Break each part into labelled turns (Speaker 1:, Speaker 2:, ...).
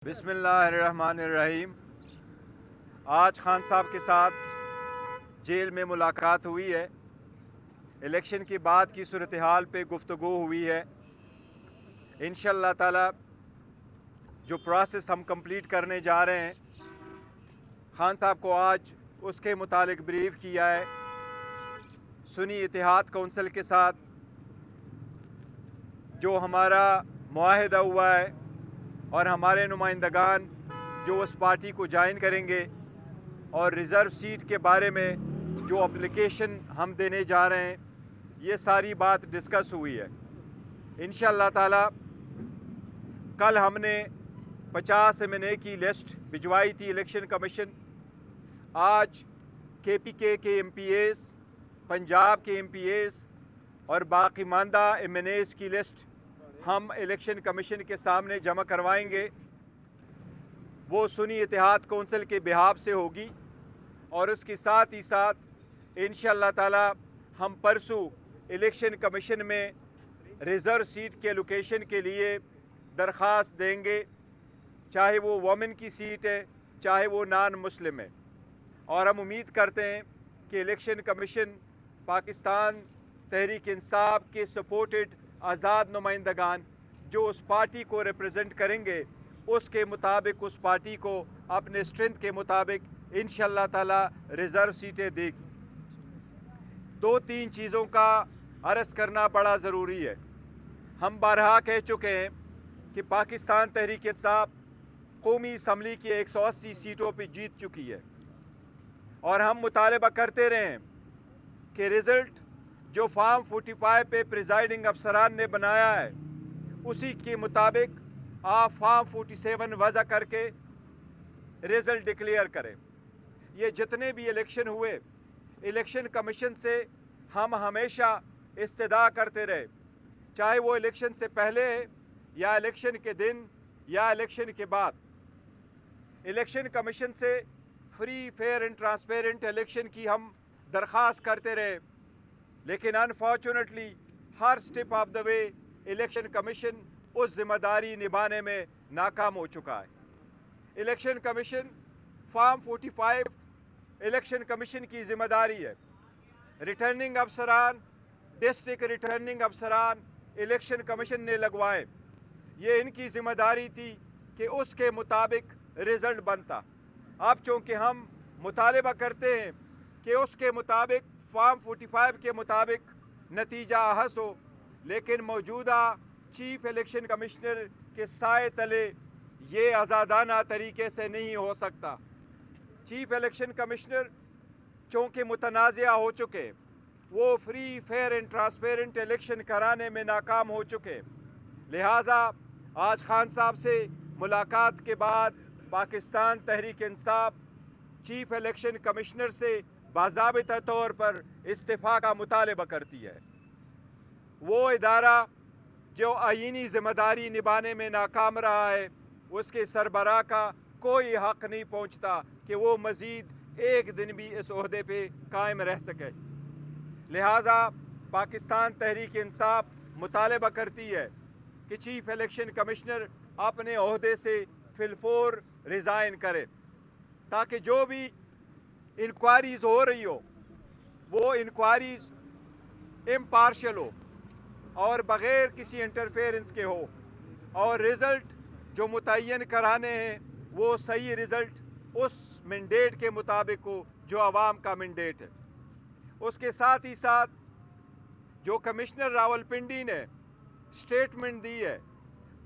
Speaker 1: बिस्मिल्लाहिर्रहमानिर्रहीम। आज खान साहब के साथ जेल में मुलाकात हुई है। इलेक्शन के बाद की सूरत हाल पे गुफ्तगू हुई है। इंशाअल्लाह ताला जो प्रोसेस हम कंप्लीट करने जा रहे हैं, खान साहब को आज उसके मुतालिक ब्रीफ किया है। सुन्नी इत्तेहाद कौंसिल के साथ जो हमारा मुआहिदा हुआ है और हमारे नुमाइंदगान जो उस पार्टी को ज्वाइन करेंगे और रिज़र्व सीट के बारे में जो एप्लीकेशन हम देने जा रहे हैं, ये सारी बात डिस्कस हुई है। इंशाअल्लाह ताला कल हमने 50 एमएनए की लिस्ट भिजवाई थी इलेक्शन कमीशन। आज केपीके के एमपीएस, पंजाब के एमपीएस और बाकी मानदा एमएनएस की लिस्ट हम इलेक्शन कमीशन के सामने जमा करवाएंगे। वो सुन्नी इत्तेहाद कौंसिल के बिहाफ से होगी और उसके साथ ही साथ इंशाअल्लाह ताला हम परसों इलेक्शन कमीशन में रिज़र्व सीट के एलोकेशन के लिए दरख्वास्त देंगे, चाहे वो वोमेन की सीट है, चाहे वो नॉन मुस्लिम है। और हम उम्मीद करते हैं कि इलेक्शन कमीशन पाकिस्तान तहरीक इंसाफ के सपोर्टेड आज़ाद नुमाइंदगान जो उस पार्टी को रिप्रेजेंट करेंगे, उसके मुताबिक उस पार्टी को अपने स्ट्रेंथ के मुताबिक इंशाअल्लाह ताला रिज़र्व सीटें देगी। दो तीन चीज़ों का अर्ज़ करना बड़ा ज़रूरी है। हम बारहा कह चुके हैं कि पाकिस्तान तहरीक इंसाफ कौमी असम्बली की 180 सीटों पर जीत चुकी है और हम मुतालबा करते रहे हैं कि रिज़ल्ट जो फॉर्म 45 पे प्रिजाइडिंग अफसरान ने बनाया है उसी के मुताबिक आप फॉर्म 47 वज़ा करके रिज़ल्ट डिक्लेयर करें। ये जितने भी इलेक्शन हुए, इलेक्शन कमीशन से हम हमेशा इस्तदा करते रहे, चाहे वो इलेक्शन से पहले या इलेक्शन के दिन या इलेक्शन के बाद। इलेक्शन कमीशन से free, fair and transparent election की हम दरख्वास्त करते रहे, लेकिन अनफॉर्चुनेटली हर step of the way election commission उस जिम्मेदारी निभाने में नाकाम हो चुका है। Election commission form 45 election commission की जिम्मेदारी है। रिटर्निंग अफसरान, डिस्ट्रिक्ट रिटर्निंग अफसरान इलेक्शन कमीशन ने लगवाए। ये इनकी जिम्मेदारी थी कि उसके मुताबिक रिज़ल्ट बनता। अब चूँकि हम मुतालबा करते हैं कि उसके मुताबिक फॉर्म 45 के मुताबिक नतीजा अहस हो, लेकिन मौजूदा चीफ इलेक्शन कमिश्नर के साए तले ये आज़ादाना तरीके से नहीं हो सकता। चीफ इलेक्शन कमिश्नर चूँकि मुतनाज़िया हो चुके, वो free, fair and transparent election कराने में नाकाम हो चुके। लिहाजा आज खान साहब से मुलाकात के बाद Pakistan Tehreek Insaf chief election commissioner से बाज़ाबिता तौर पर इस्तीफ़ा का मुतालबा करती है। वो इदारा जो आईनी ज़िम्मेदारी निभाने में नाकाम रहा है, उसके सरबराह का कोई हक़ नहीं पहुँचता कि वो मज़ीद एक दिन भी इस ओहदे पे कायम रह सके। लिहाजा पाकिस्तान तहरीक इंसाफ मुतालबा करती है कि चीफ इलेक्शन कमिश्नर अपने ओहदे से फिलफोर रिज़ाइन करे, ताकि जो भी इंक्वायरीज़ हो रही हो वो इंक्वायरीज़ इम्पार्शियल हो और बग़ैर किसी इंटरफेरेंस के हो, और रिज़ल्ट जो मुतय्यन कराने हैं वो सही रिज़ल्ट उस मैंडेट के मुताबिक हो जो आवाम का मैंडेट है। उसके साथ ही साथ जो कमिश्नर रावलपिंडी ने स्टेटमेंट दी है,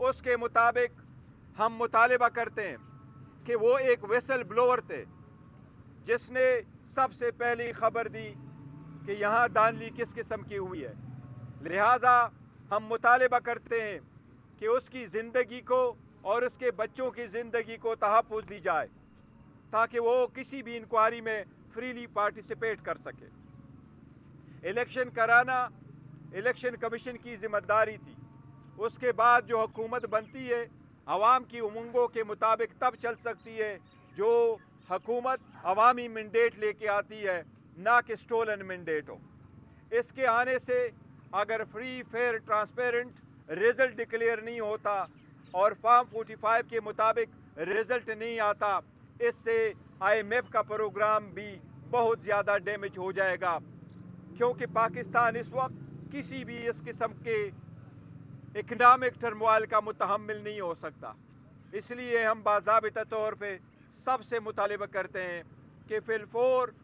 Speaker 1: उसके मुताबिक हम मुतालबा करते हैं कि वो एक विसल ब्लोअर थे जिसने सबसे पहली खबर दी कि यहाँ धांधली किस किस्म की हुई है। लिहाजा हम मुतालबा करते हैं कि उसकी ज़िंदगी को और उसके बच्चों की ज़िंदगी को तहफ़्फ़ुज़ दी जाए, ताकि वो किसी भी इंक्वायरी में फ्रीली पार्टिसिपेट कर सके। इलेक्शन कराना इलेक्शन कमीशन की ज़िम्मेदारी थी। उसके बाद जो हुकूमत बनती है, आवाम की उमंगों के मुताबिक तब चल सकती है जो हुकूमत अवामी मैंडेट लेके आती है, ना कि स्टोलन मैंडेट हो। इसके आने से अगर free, fair, transparent result declare नहीं होता और फॉर्म 45 के मुताबिक रिज़ल्ट नहीं आता, इससे IMF का प्रोग्राम भी बहुत ज़्यादा डैमेज हो जाएगा, क्योंकि पाकिस्तान इस वक्त किसी भी इस किस्म के इकनॉमिक टर्मोइल का मुतहम्मिल नहीं हो सकता। इसलिए हम बाज़ाबिता तौर पे सबसे मुतालिबा करते हैं कि फिलफोर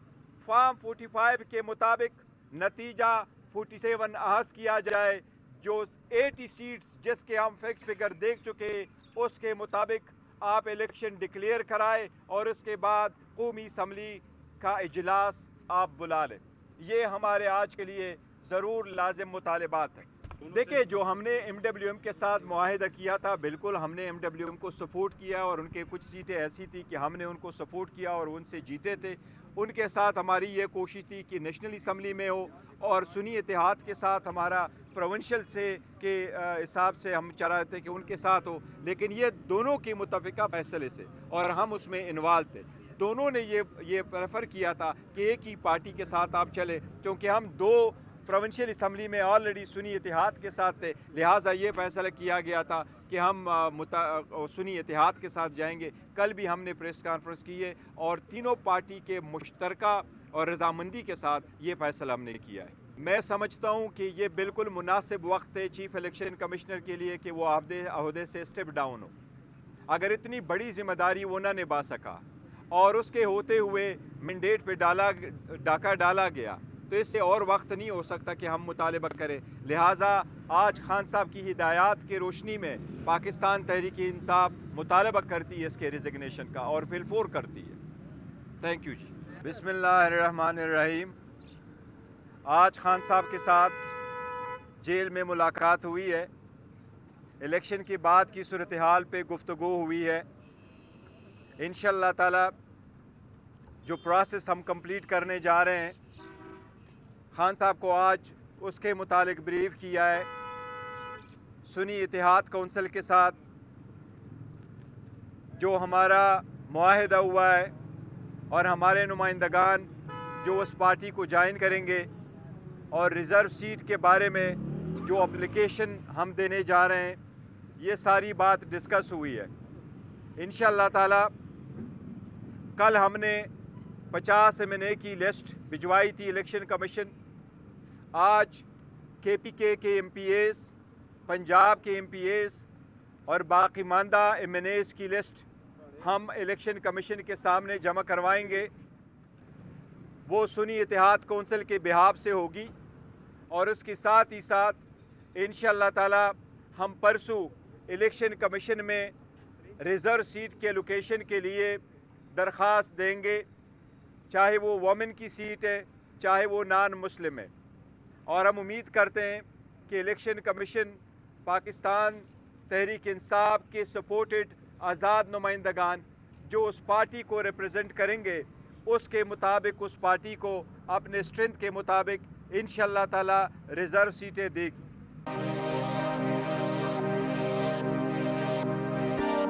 Speaker 1: फार्म 45 के मुताबिक नतीजा 47 अहस किया जाए, जो 80 सीट्स जिसके हम फैक्ट फिगर देख चुके उसके मुताबिक आप इलेक्शन डिक्लेयर कराए और उसके बाद कौमी असम्बली का इजलास आप बुला लें। ये हमारे आज के लिए ज़रूर लाजिम मुतालबात हैं। देखिए, जो हमने MWM के साथ मुआहिदा किया था, बिल्कुल हमने MWM को सपोर्ट किया और उनके कुछ सीटें ऐसी थी कि हमने उनको सपोर्ट किया और उनसे जीते थे। उनके साथ हमारी ये कोशिश थी कि नेशनल असम्बली में हो और सुन्नी इत्तेहाद के साथ हमारा प्रोविंशियल से के हिसाब से हम चाह रहे थे कि उनके साथ हो, लेकिन ये दोनों की मुतफ़िका फैसले से और हम उसमें इन्वॉल्व थे। दोनों ने ये प्रेफर किया था कि एक ही पार्टी के साथ आप चले, क्योंकि हम दो प्रोविंशियल असम्बली में ऑलरेडी सुन्नी इत्तेहाद के साथ थे, लिहाजा ये फैसला किया गया था कि हम सुन्नी इत्तेहाद के साथ जाएंगे। कल भी हमने प्रेस कॉन्फ्रेंस की है और तीनों पार्टी के मुश्तरका और रजामंदी के साथ ये फैसला हमने किया है। मैं समझता हूँ कि ये बिल्कुल मुनासिब वक्त है चीफ इलेक्शन कमिश्नर के लिए कि वो अहदे से स्टेप डाउन हो। अगर इतनी बड़ी जिम्मेदारी वो ना निभा सका और उसके होते हुए मैंडेट पे डाका डाला गया, तो इससे और वक्त नहीं हो सकता कि हम मुतालिबा करें। लिहाजा आज खान साहब की हिदायत की रोशनी में पाकिस्तान तहरीक इंसाफ मुतालिबा करती है इसके रिजिग्नेशन का और फिलफोर करती है। थैंक यू जी। बिस्मिल्लाहिर्रहमानिर्रहीम। आज खान साहब के साथ जेल में मुलाकात हुई है, इलेक्शन के बाद की सूरत हाल पे गुफ्तगू हुई है। इंशाअल्लाह ताला जो प्रोसेस हम कंप्लीट करने जा रहे हैं, खान साहब को आज उसके मुतालिक ब्रीफ किया है। सुन्नी इत्तेहाद कौंसिल के साथ जो हमारा मुआहिदा हुआ है और हमारे नुमाइंदगान जो उस पार्टी को ज्वाइन करेंगे और रिज़र्व सीट के बारे में जो एप्लीकेशन हम देने जा रहे हैं, ये सारी बात डिस्कस हुई है। इंशाअल्लाह ताला कल हमने 50 MNA की लिस्ट भिजवाई थी इलेक्शन कमीशन। आज KPK के MPAs, पंजाब के MPAs और बाकी मानदा MNAs की लिस्ट हम इलेक्शन कमीशन के सामने जमा करवाएंगे। वो सुन्नी इत्तेहाद कौंसिल के बिहाफ से होगी और उसके साथ ही साथ इंशाअल्लाह ताला हम परसों इलेक्शन कमीशन में रिज़र्व सीट के लोकेशन के लिए दरख्वास्त देंगे, चाहे वो वोमेन की सीट है चाहे वो नॉन मुस्लिम है। और हम उम्मीद करते हैं कि इलेक्शन कमीशन पाकिस्तान तहरीक इंसाफ के सपोर्टेड आज़ाद नुमाइंदगान जो उस पार्टी को रिप्रेजेंट करेंगे, उसके मुताबिक उस पार्टी को अपने स्ट्रेंथ के मुताबिक इंशाअल्लाह ताला रिज़र्व सीटें देगी।